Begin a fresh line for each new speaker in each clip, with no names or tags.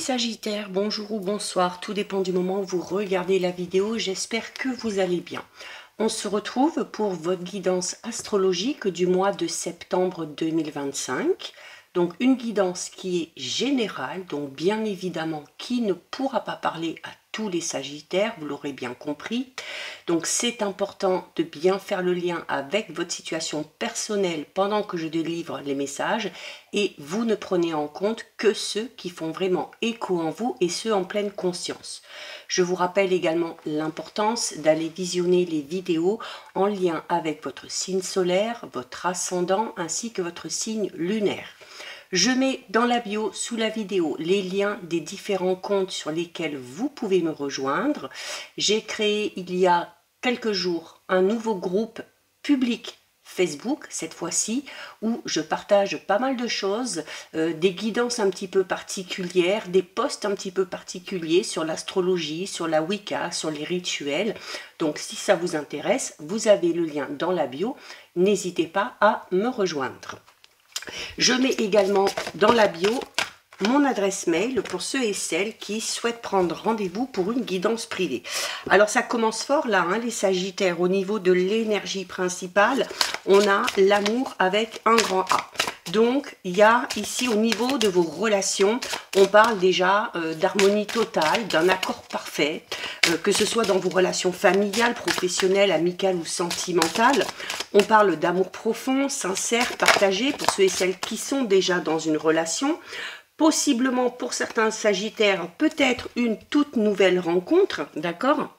Sagittaire, bonjour ou bonsoir, tout dépend du moment où vous regardez la vidéo, j'espère que vous allez bien. On se retrouve pour votre guidance astrologique du mois de septembre 2025. Donc une guidance qui est générale, donc bien évidemment qui ne pourra pas parler à tous les Sagittaires, vous l'aurez bien compris. Donc c'est important de bien faire le lien avec votre situation personnelle pendant que je délivre les messages et vous ne prenez en compte que ceux qui font vraiment écho en vous et ceux en pleine conscience. Je vous rappelle également l'importance d'aller visionner les vidéos en lien avec votre signe solaire, votre ascendant ainsi que votre signe lunaire. Je mets dans la bio sous la vidéo les liens des différents comptes sur lesquels vous pouvez me rejoindre. J'ai créé il y a quelques jours un nouveau groupe public Facebook, cette fois-ci, où je partage pas mal de choses, des guidances un petit peu particulières, des posts un petit peu particuliers sur l'astrologie, sur la Wicca, sur les rituels. Donc si ça vous intéresse, vous avez le lien dans la bio, n'hésitez pas à me rejoindre. Je mets également dans la bio mon adresse mail pour ceux et celles qui souhaitent prendre rendez-vous pour une guidance privée. Alors ça commence fort là, hein, les Sagittaires, au niveau de l'énergie principale, on a l'amour avec un grand A. Donc il y a ici au niveau de vos relations, on parle déjà d'harmonie totale, d'un accord parfait, que ce soit dans vos relations familiales, professionnelles, amicales ou sentimentales. On parle d'amour profond, sincère, partagé pour ceux et celles qui sont déjà dans une relation. Possiblement pour certains Sagittaires, peut-être une toute nouvelle rencontre, d'accord ?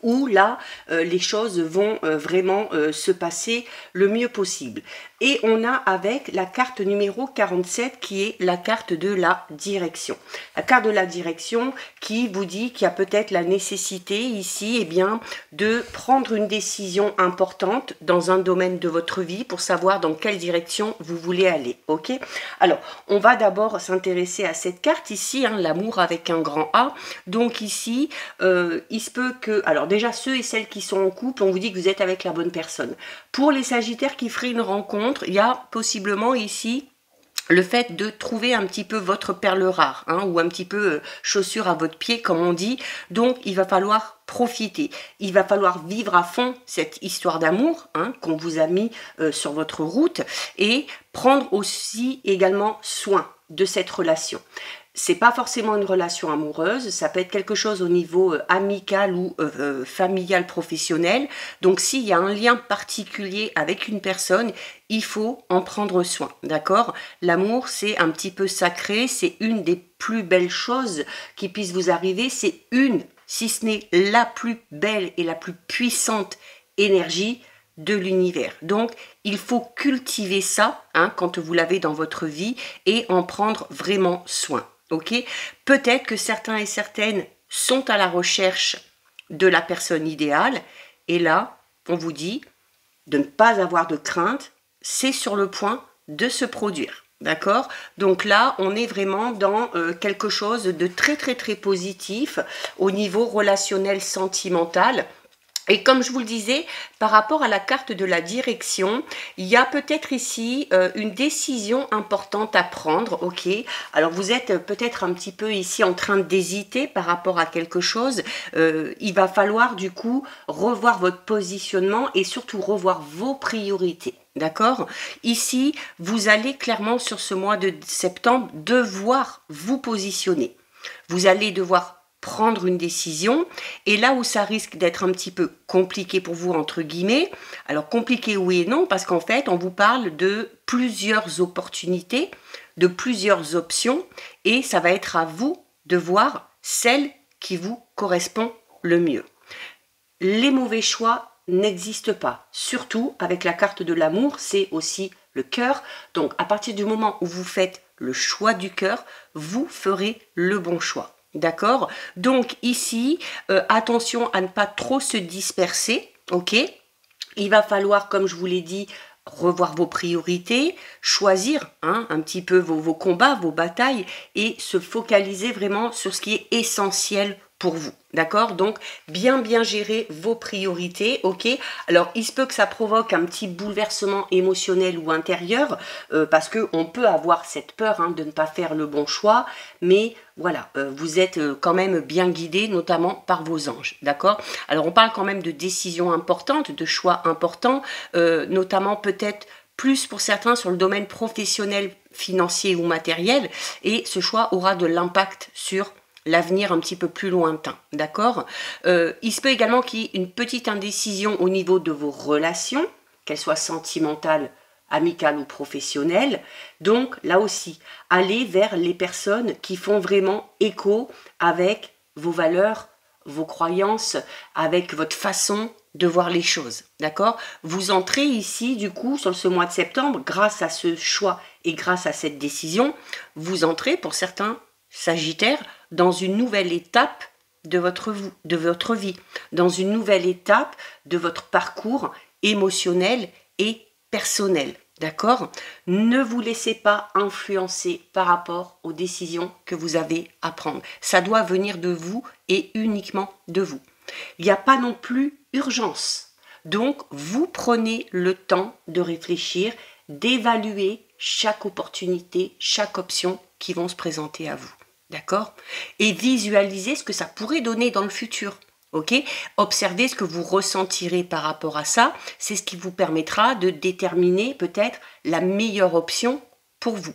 Où là, les choses vont vraiment se passer le mieux possible. Et on a avec la carte numéro 47 qui est la carte de la direction. La carte de la direction qui vous dit qu'il y a peut-être la nécessité ici eh bien, de prendre une décision importante dans un domaine de votre vie pour savoir dans quelle direction vous voulez aller. Ok ? Alors, on va d'abord s'intéresser à cette carte ici, hein, l'amour avec un grand A. Donc ici, il se peut que... Alors déjà, ceux et celles qui sont en couple, on vous dit que vous êtes avec la bonne personne. Pour les Sagittaires qui feraient une rencontre, il y a possiblement ici le fait de trouver un petit peu votre perle rare, hein, ou un petit peu chaussure à votre pied, comme on dit. Donc, il va falloir profiter. Il va falloir vivre à fond cette histoire d'amour hein, qu'on vous a mis sur votre route et prendre aussi également soin de cette relation. C'est pas forcément une relation amoureuse, ça peut être quelque chose au niveau amical ou familial, professionnel. Donc s'il y a un lien particulier avec une personne, il faut en prendre soin, d'accord? L'amour, c'est un petit peu sacré, c'est une des plus belles choses qui puissent vous arriver, c'est une, si ce n'est la plus belle et la plus puissante énergie de l'univers. Donc, il faut cultiver ça hein, quand vous l'avez dans votre vie et en prendre vraiment soin. Ok, peut-être que certains et certaines sont à la recherche de la personne idéale et là, on vous dit de ne pas avoir de crainte, c'est sur le point de se produire. D'accord? Donc là, on est vraiment dans quelque chose de très très très positif au niveau relationnel sentimental. Et comme je vous le disais, par rapport à la carte de la direction, il y a peut-être ici une décision importante à prendre, ok? Alors vous êtes peut-être un petit peu ici en train d'hésiter par rapport à quelque chose. Il va falloir du coup revoir votre positionnement et surtout revoir vos priorités. D'accord? Ici, vous allez clairement sur ce mois de septembre devoir vous positionner. Vous allez devoir prendre une décision et là où ça risque d'être un petit peu compliqué pour vous entre guillemets, alors compliqué oui et non parce qu'en fait on vous parle de plusieurs opportunités, de plusieurs options et ça va être à vous de voir celle qui vous correspond le mieux. Les mauvais choix n'existent pas, surtout avec la carte de l'amour, c'est aussi le cœur, donc à partir du moment où vous faites le choix du cœur, vous ferez le bon choix. D'accord? Donc ici, attention à ne pas trop se disperser, ok? Il va falloir, comme je vous l'ai dit, revoir vos priorités, choisir hein, un petit peu vos combats, vos batailles et se focaliser vraiment sur ce qui est essentiel pour vous, d'accord? Donc, bien gérer vos priorités, ok? Alors, il se peut que ça provoque un petit bouleversement émotionnel ou intérieur, parce qu'on peut avoir cette peur hein, de ne pas faire le bon choix, mais voilà, vous êtes quand même bien guidé, notamment par vos anges, d'accord? Alors, on parle quand même de décisions importantes, de choix importants, notamment peut-être plus pour certains sur le domaine professionnel, financier ou matériel, et ce choix aura de l'impact sur l'avenir un petit peu plus lointain, d'accord? Il se peut également qu'il y ait une petite indécision au niveau de vos relations, qu'elles soient sentimentales, amicales ou professionnelles. Donc là aussi, allez vers les personnes qui font vraiment écho avec vos valeurs, vos croyances, avec votre façon de voir les choses, d'accord? Vous entrez ici, du coup, sur ce mois de septembre, grâce à ce choix et grâce à cette décision, vous entrez, pour certains Sagittaires, dans une nouvelle étape de votre vie, dans une nouvelle étape de votre parcours émotionnel et personnel, d'accord? Ne vous laissez pas influencer par rapport aux décisions que vous avez à prendre. Ça doit venir de vous et uniquement de vous. Il n'y a pas non plus urgence. Donc, vous prenez le temps de réfléchir, d'évaluer chaque opportunité, chaque option qui vont se présenter à vous. D'accord? Et visualisez ce que ça pourrait donner dans le futur. Ok? Observez ce que vous ressentirez par rapport à ça. C'est ce qui vous permettra de déterminer peut-être la meilleure option pour vous.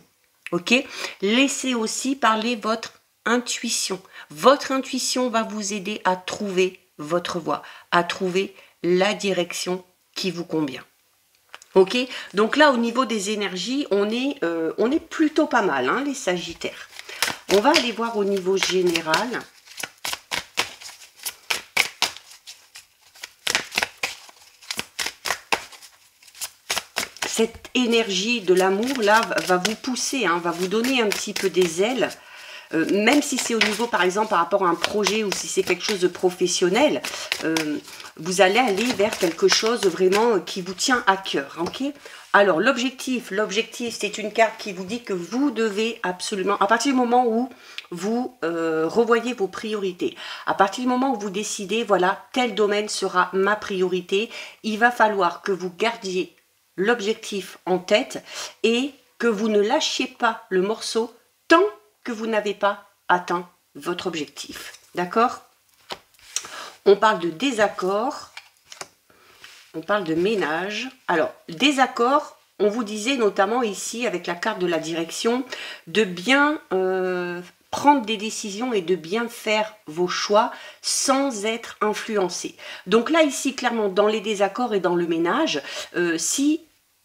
Ok? Laissez aussi parler votre intuition. Votre intuition va vous aider à trouver votre voie, à trouver la direction qui vous convient. Ok? Donc là, au niveau des énergies, on est plutôt pas mal, hein, les Sagittaires. On va aller voir au niveau général. Cette énergie de l'amour, là, va vous pousser, hein, va vous donner un petit peu des ailes. Même si c'est au niveau, par exemple, par rapport à un projet ou si c'est quelque chose de professionnel, vous allez aller vers quelque chose vraiment qui vous tient à cœur, ok? Alors, l'objectif, c'est une carte qui vous dit que vous devez absolument, à partir du moment où vous revoyez vos priorités, à partir du moment où vous décidez, voilà, tel domaine sera ma priorité, il va falloir que vous gardiez l'objectif en tête et que vous ne lâchiez pas le morceau tant que vous n'avez pas atteint votre objectif. D'accord? On parle de désaccord, on parle de ménage. Alors, désaccord, on vous disait notamment ici, avec la carte de la direction, de bien prendre des décisions et de bien faire vos choix sans être influencé. Donc là, ici, clairement, dans les désaccords et dans le ménage, si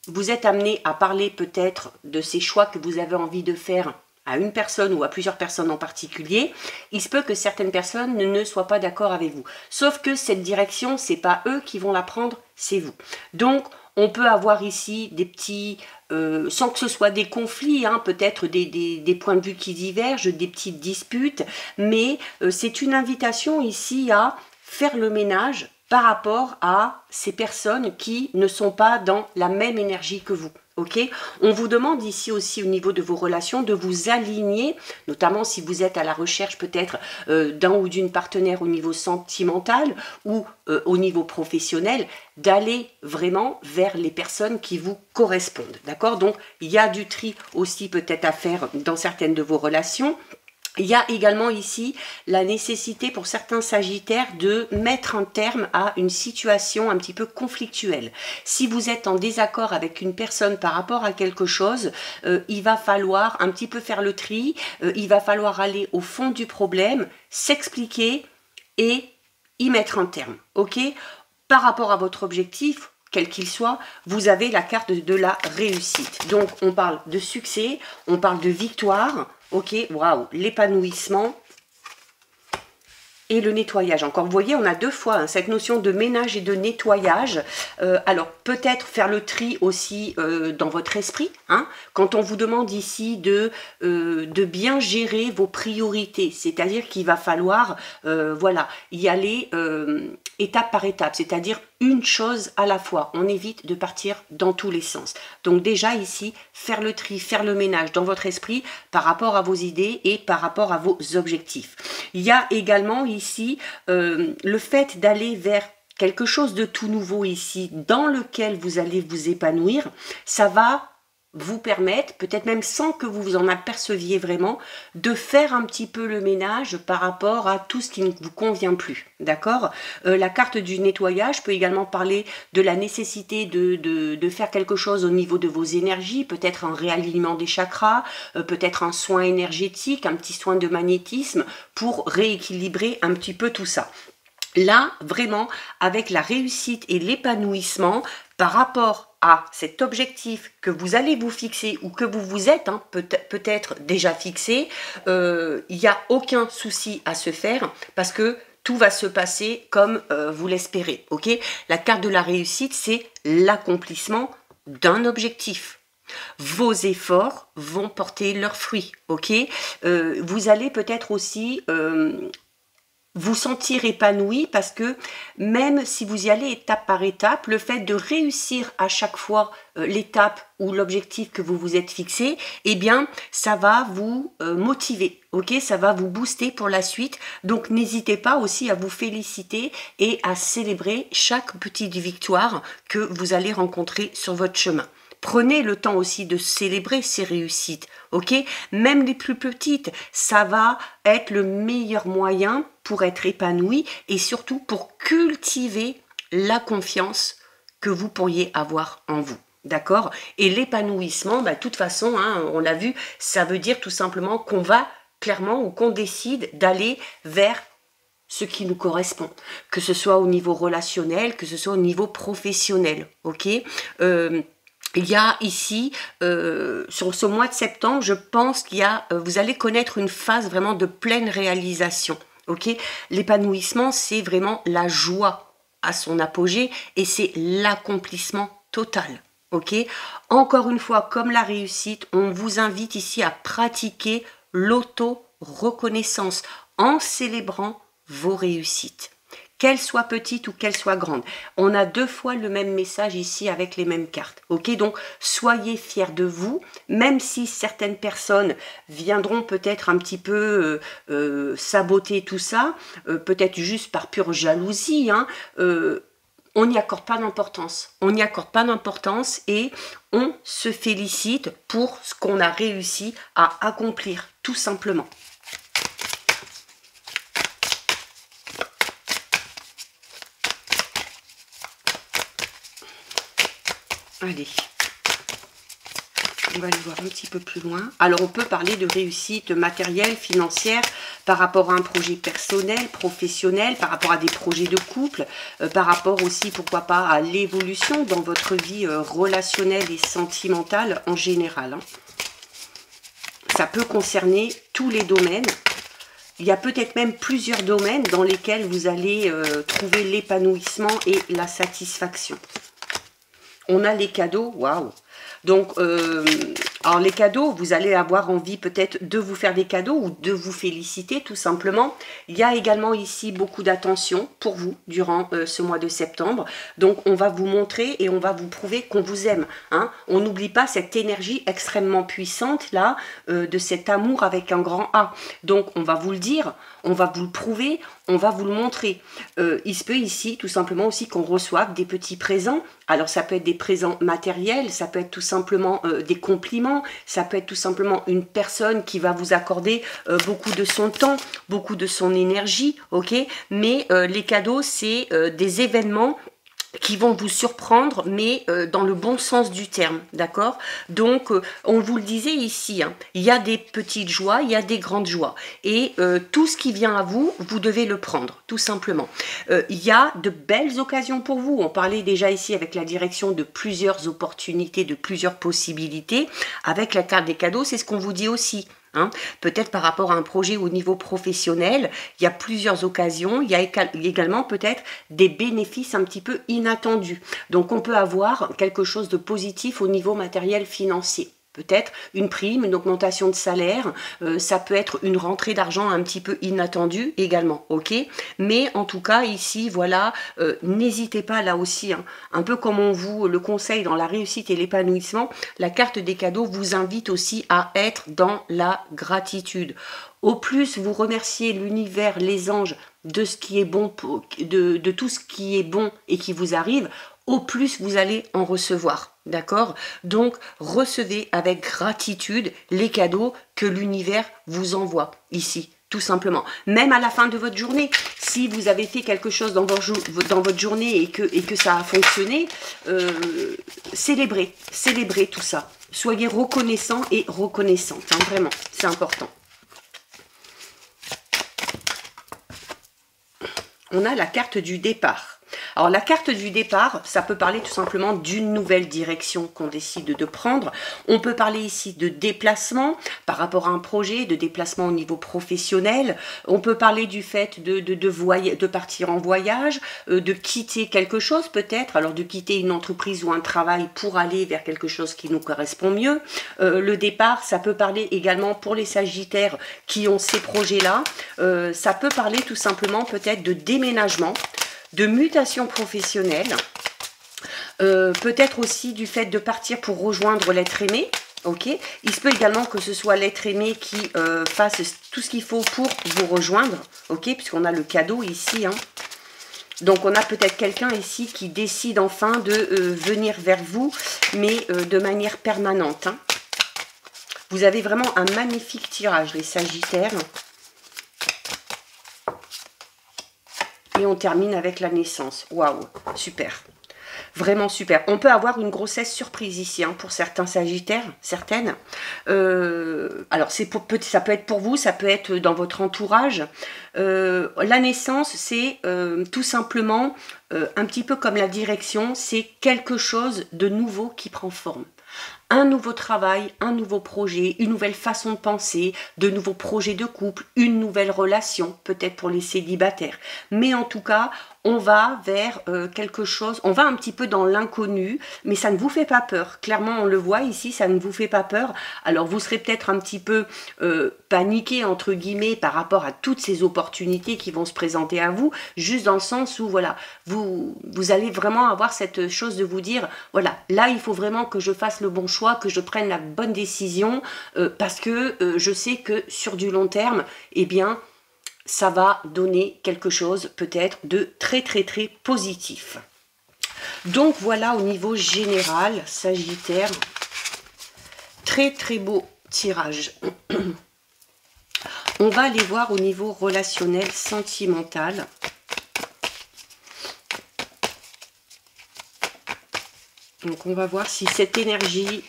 vous êtes amené à parler peut-être de ces choix que vous avez envie de faire à une personne ou à plusieurs personnes en particulier, il se peut que certaines personnes ne soient pas d'accord avec vous. Sauf que cette direction, c'est pas eux qui vont la prendre, c'est vous. Donc, on peut avoir ici des petits, sans que ce soit des conflits, hein, peut-être des points de vue qui divergent, des petites disputes, mais c'est une invitation ici à faire le ménage par rapport à ces personnes qui ne sont pas dans la même énergie que vous. Ok, on vous demande ici aussi au niveau de vos relations de vous aligner, notamment si vous êtes à la recherche peut-être d'un ou d'une partenaire au niveau sentimental ou au niveau professionnel, d'aller vraiment vers les personnes qui vous correspondent. D'accord? Donc, il y a du tri aussi peut-être à faire dans certaines de vos relations. Il y a également ici la nécessité pour certains Sagittaires de mettre un terme à une situation un petit peu conflictuelle. Si vous êtes en désaccord avec une personne par rapport à quelque chose, il va falloir un petit peu faire le tri, il va falloir aller au fond du problème, s'expliquer et y mettre un terme. Ok? Par rapport à votre objectif, quel qu'il soit, vous avez la carte de la réussite. Donc, on parle de succès, on parle de victoire. Ok, waouh, l'épanouissement et le nettoyage. Encore, vous voyez, on a deux fois hein, cette notion de ménage et de nettoyage. Alors, peut-être faire le tri aussi dans votre esprit. Hein, quand on vous demande ici de bien gérer vos priorités, c'est-à-dire qu'il va falloir, voilà, y aller étape par étape, c'est-à-dire une chose à la fois. On évite de partir dans tous les sens. Donc déjà ici, faire le tri, faire le ménage dans votre esprit par rapport à vos idées et par rapport à vos objectifs. Il y a également ici le fait d'aller vers quelque chose de tout nouveau ici, dans lequel vous allez vous épanouir. Ça va vous permettre, peut-être même sans que vous vous en aperceviez vraiment, de faire un petit peu le ménage par rapport à tout ce qui ne vous convient plus, d'accord? La carte du nettoyage peut également parler de la nécessité de faire quelque chose au niveau de vos énergies, peut-être un réalignement des chakras, peut-être un soin énergétique, un petit soin de magnétisme pour rééquilibrer un petit peu tout ça. Là, vraiment, avec la réussite et l'épanouissement par rapport à cet objectif que vous allez vous fixer ou que vous vous êtes peut-être déjà fixé, il n'y a aucun souci à se faire parce que tout va se passer comme vous l'espérez. Ok, la carte de la réussite, c'est l'accomplissement d'un objectif. Vos efforts vont porter leurs fruits. Ok, vous allez peut-être aussi vous sentir épanoui parce que même si vous y allez étape par étape, le fait de réussir à chaque fois l'étape ou l'objectif que vous vous êtes fixé, eh bien ça va vous motiver, ok, ça va vous booster pour la suite. Donc n'hésitez pas aussi à vous féliciter et à célébrer chaque petite victoire que vous allez rencontrer sur votre chemin. Prenez le temps aussi de célébrer ces réussites, ok? Même les plus petites, ça va être le meilleur moyen pour être épanoui et surtout pour cultiver la confiance que vous pourriez avoir en vous, d'accord? Et l'épanouissement, de toute façon, on l'a vu, ça veut dire tout simplement qu'on va clairement ou qu'on décide d'aller vers ce qui nous correspond, que ce soit au niveau relationnel, que ce soit au niveau professionnel, ok? Il y a ici, sur ce mois de septembre, je pense qu'il y a, vous allez connaître une phase vraiment de pleine réalisation. Ok, l'épanouissement, c'est vraiment la joie à son apogée et c'est l'accomplissement total. Ok, encore une fois, comme la réussite, on vous invite ici à pratiquer l'auto-reconnaissance en célébrant vos réussites. Qu'elle soit petite ou qu'elle soit grande. On a deux fois le même message ici avec les mêmes cartes. Ok, donc soyez fiers de vous, même si certaines personnes viendront peut-être un petit peu saboter tout ça, peut-être juste par pure jalousie, on n'y accorde pas d'importance. On n'y accorde pas d'importance et on se félicite pour ce qu'on a réussi à accomplir, tout simplement. Allez, on va aller voir un petit peu plus loin. Alors, on peut parler de réussite matérielle, financière, par rapport à un projet personnel, professionnel, par rapport à des projets de couple, par rapport aussi, pourquoi pas, à l'évolution dans votre vie relationnelle et sentimentale en général. Ça peut concerner tous les domaines. Il y a peut-être même plusieurs domaines dans lesquels vous allez trouver l'épanouissement et la satisfaction. On a les cadeaux, waouh! Donc, alors les cadeaux, vous allez avoir envie peut-être de vous faire des cadeaux ou de vous féliciter tout simplement. Il y a également ici beaucoup d'attention pour vous durant ce mois de septembre. Donc, on va vous montrer et on va vous prouver qu'on vous aime. On n'oublie pas cette énergie extrêmement puissante là, de cet amour avec un grand A. Donc, on va vous le dire, on va vous le prouver, on va vous le montrer. Il se peut ici tout simplement aussi qu'on reçoive des petits présents. Alors ça peut être des présents matériels, ça peut être tout simplement des compliments, ça peut être tout simplement une personne qui va vous accorder beaucoup de son temps, beaucoup de son énergie, ok? Mais les cadeaux, c'est des événements qui vont vous surprendre, mais dans le bon sens du terme, d'accord? Donc, on vous le disait ici, il y a des petites joies, il y a des grandes joies. Et tout ce qui vient à vous, vous devez le prendre, tout simplement. Il y a de belles occasions pour vous. On parlait déjà ici avec la direction de plusieurs opportunités, de plusieurs possibilités. Avec la carte des cadeaux, c'est ce qu'on vous dit aussi. Peut-être par rapport à un projet au niveau professionnel, il y a plusieurs occasions, il y a également peut-être des bénéfices un petit peu inattendus. Donc on peut avoir quelque chose de positif au niveau matériel financier. peut-être une prime, une augmentation de salaire, ça peut être une rentrée d'argent un petit peu inattendue également, ok? Mais en tout cas, ici, voilà, n'hésitez pas là aussi, hein, un peu comme on vous le conseille dans la réussite et l'épanouissement, la carte des cadeaux vous invite aussi à être dans la gratitude. Au plus vous remerciez l'univers, les anges, de ce qui est bon, de tout ce qui est bon et qui vous arrive, au plus vous allez en recevoir. D'accord? Donc, recevez avec gratitude les cadeaux que l'univers vous envoie ici, tout simplement. Même à la fin de votre journée, si vous avez fait quelque chose dans votre journée et que ça a fonctionné, célébrez tout ça. Soyez reconnaissants et reconnaissantes, hein, vraiment, c'est important. On a la carte du départ. Alors la carte du départ, ça peut parler tout simplement d'une nouvelle direction qu'on décide de prendre. On peut parler ici de déplacement par rapport à un projet, de déplacement au niveau professionnel. On peut parler du fait de partir en voyage, de quitter quelque chose peut-être, alors de quitter une entreprise ou un travail pour aller vers quelque chose qui nous correspond mieux. Le départ, ça peut parler également pour les Sagittaires qui ont ces projets-là. Ça peut parler tout simplement peut-être de déménagement, de mutation professionnelle, peut-être aussi du fait de partir pour rejoindre l'être aimé. Ok, il se peut également que ce soit l'être aimé qui fasse tout ce qu'il faut pour vous rejoindre, ok, puisqu'on a le cadeau ici, hein. Donc on a peut-être quelqu'un ici qui décide enfin de venir vers vous, mais de manière permanente, hein. Vous avez vraiment un magnifique tirage, les Sagittaires. Et on termine avec la naissance. Waouh, super. Vraiment super. On peut avoir une grossesse surprise ici, hein, pour certains Sagittaires, certaines. Alors, ça peut être pour vous, ça peut être dans votre entourage. La naissance, c'est tout simplement, un petit peu comme la direction, c'est quelque chose de nouveau qui prend forme. Un nouveau travail, un nouveau projet, une nouvelle façon de penser, de nouveaux projets de couple, une nouvelle relation, peut-être pour les célibataires. Mais en tout cas, on va vers quelque chose, on va un petit peu dans l'inconnu, mais ça ne vous fait pas peur. Clairement, on le voit ici, ça ne vous fait pas peur. Alors, vous serez peut-être un petit peu paniqué, entre guillemets, par rapport à toutes ces opportunités qui vont se présenter à vous, juste dans le sens où, voilà, vous allez vraiment avoir cette chose de vous dire, voilà, là, il faut vraiment que je fasse le bon choix, que je prenne la bonne décision, parce que je sais que sur du long terme, eh bien, ça va donner quelque chose peut-être de très positif. Donc voilà au niveau général, Sagittaire, très beau tirage. On va aller voir au niveau relationnel, sentimental. Donc on va voir si cette énergie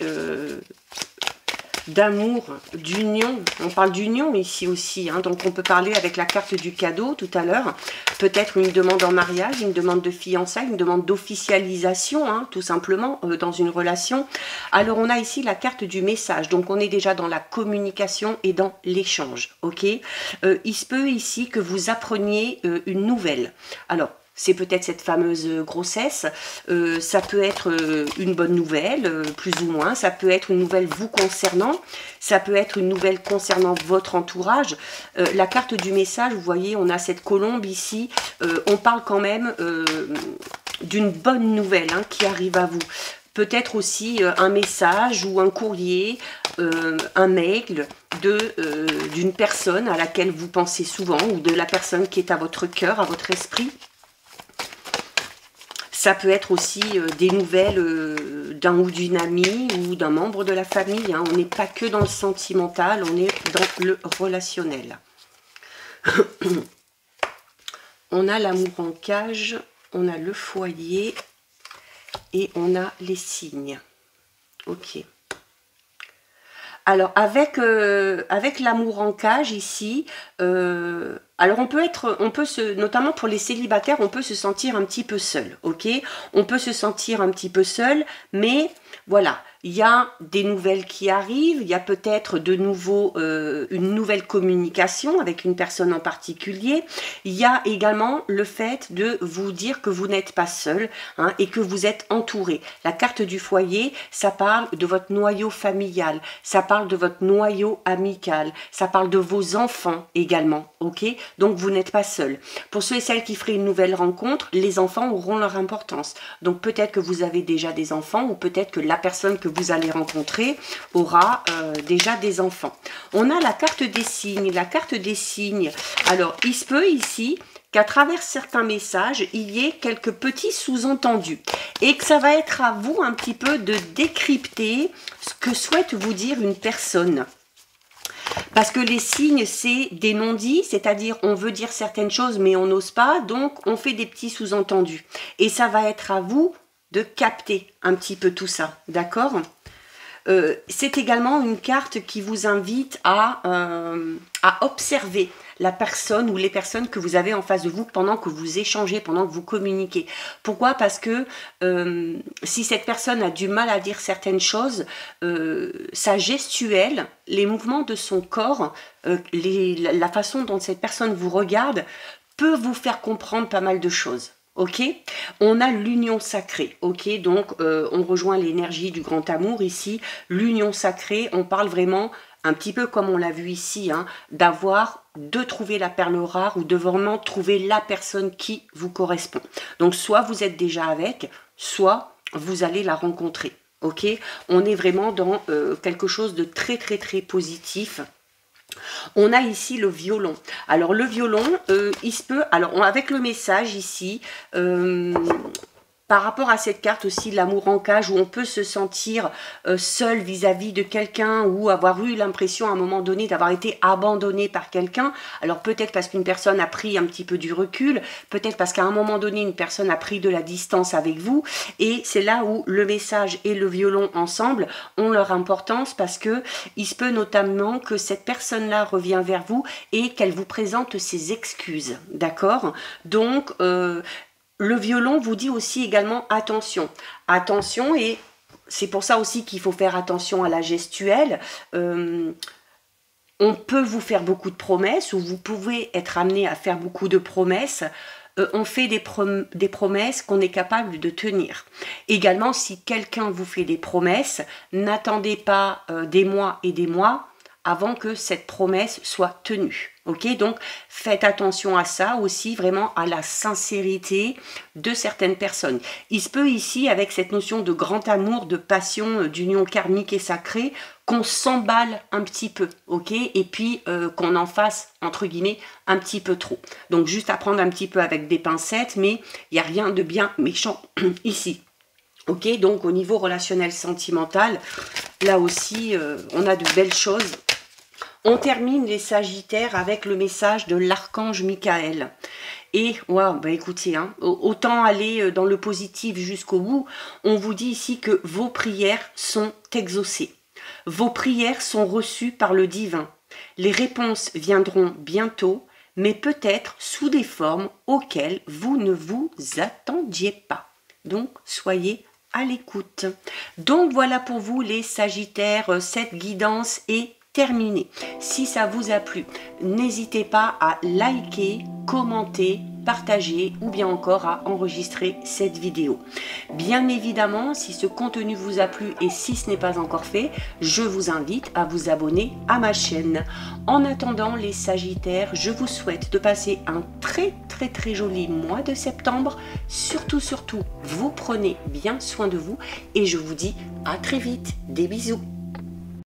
d'amour, d'union, on parle d'union ici aussi, hein, donc on peut parler avec la carte du cadeau tout à l'heure, peut-être une demande en mariage, une demande de fiançailles, une demande d'officialisation, hein, tout simplement, dans une relation. Alors on a ici la carte du message, donc on est déjà dans la communication et dans l'échange, ok. Il se peut ici que vous appreniez une nouvelle. Alors, c'est peut-être cette fameuse grossesse, ça peut être une bonne nouvelle, plus ou moins, ça peut être une nouvelle vous concernant, ça peut être une nouvelle concernant votre entourage. La carte du message, vous voyez, on a cette colombe ici, on parle quand même d'une bonne nouvelle, hein, qui arrive à vous. Peut-être aussi un message ou un courrier, un mail d'une personne à laquelle vous pensez souvent, ou de la personne qui est à votre cœur, à votre esprit. Ça peut être aussi des nouvelles d'un ou d'une amie ou d'un membre de la famille, hein. On n'est pas que dans le sentimental, on est dans le relationnel. On a l'amour en cage, on a le foyer et on a les signes. Ok. Alors, avec l'amour en cage ici, alors notamment pour les célibataires, on peut se sentir un petit peu seul, ok. On peut se sentir un petit peu seul, mais voilà, il y a des nouvelles qui arrivent, il y a peut-être de nouveau une nouvelle communication avec une personne en particulier. Il y a également le fait de vous dire que vous n'êtes pas seul, hein, et que vous êtes entouré. La carte du foyer, ça parle de votre noyau familial, ça parle de votre noyau amical, ça parle de vos enfants également, ok? Donc vous n'êtes pas seul. Pour ceux et celles qui feraient une nouvelle rencontre, les enfants auront leur importance. Donc peut-être que vous avez déjà des enfants ou peut-être que la personne que vous allez rencontrer aura déjà des enfants. On a la carte des signes. La carte des signes, alors il se peut ici qu'à travers certains messages, il y ait quelques petits sous-entendus et que ça va être à vous un petit peu de décrypter ce que souhaite vous dire une personne. Parce que les signes, c'est des non-dits, c'est-à-dire on veut dire certaines choses mais on n'ose pas, donc on fait des petits sous-entendus. Et ça va être à vous de capter un petit peu tout ça, d'accord? C'est également une carte qui vous invite à observer la personne ou les personnes que vous avez en face de vous pendant que vous échangez, pendant que vous communiquez. Pourquoi? Parce que si cette personne a du mal à dire certaines choses, sa gestuelle, les mouvements de son corps, la façon dont cette personne vous regarde peut vous faire comprendre pas mal de choses. Ok, on a l'union sacrée, ok, donc on rejoint l'énergie du grand amour ici, l'union sacrée, on parle vraiment un petit peu comme on l'a vu ici, hein, de trouver la perle rare ou de vraiment trouver la personne qui vous correspond. Donc soit vous êtes déjà avec, soit vous allez la rencontrer, ok, on est vraiment dans quelque chose de très très très positif. On a ici le violon. Alors le violon, il se peut, alors avec le message ici, par rapport à cette carte aussi, l'amour en cage, où on peut se sentir seul vis-à-vis de quelqu'un ou avoir eu l'impression à un moment donné d'avoir été abandonné par quelqu'un. Alors peut-être parce qu'une personne a pris un petit peu du recul, peut-être parce qu'à un moment donné, une personne a pris de la distance avec vous. Et c'est là où le message et le violon ensemble ont leur importance parce que il se peut notamment que cette personne-là revient vers vous et qu'elle vous présente ses excuses. D'accord? Donc, le violon vous dit aussi également attention. Attention, et c'est pour ça aussi qu'il faut faire attention à la gestuelle. On peut vous faire beaucoup de promesses ou vous pouvez être amené à faire beaucoup de promesses. On fait des promesses qu'on est capable de tenir. Également, si quelqu'un vous fait des promesses, n'attendez pas des mois et des mois avant que cette promesse soit tenue. Ok, donc faites attention à ça aussi, vraiment à la sincérité de certaines personnes. Il se peut ici, avec cette notion de grand amour, de passion, d'union karmique et sacrée, qu'on s'emballe un petit peu, ok, et puis qu'on en fasse, entre guillemets, un petit peu trop. Donc juste à prendre un petit peu avec des pincettes, mais il n'y a rien de bien méchant ici. Ok, donc au niveau relationnel sentimental, là aussi, on a de belles choses. On termine les Sagittaires avec le message de l'archange Michael. Et, waouh, bah écoutez, hein, autant aller dans le positif jusqu'au bout, on vous dit ici que vos prières sont exaucées. Vos prières sont reçues par le divin. Les réponses viendront bientôt, mais peut-être sous des formes auxquelles vous ne vous attendiez pas. Donc, soyez à l'écoute. Donc, voilà pour vous les Sagittaires, cette guidance est terminé. Si ça vous a plu, n'hésitez pas à liker, commenter, partager ou bien encore à enregistrer cette vidéo. Bien évidemment, si ce contenu vous a plu et si ce n'est pas encore fait, je vous invite à vous abonner à ma chaîne. En attendant les Sagittaires, je vous souhaite de passer un très joli mois de septembre. Surtout, vous prenez bien soin de vous et je vous dis à très vite. Des bisous.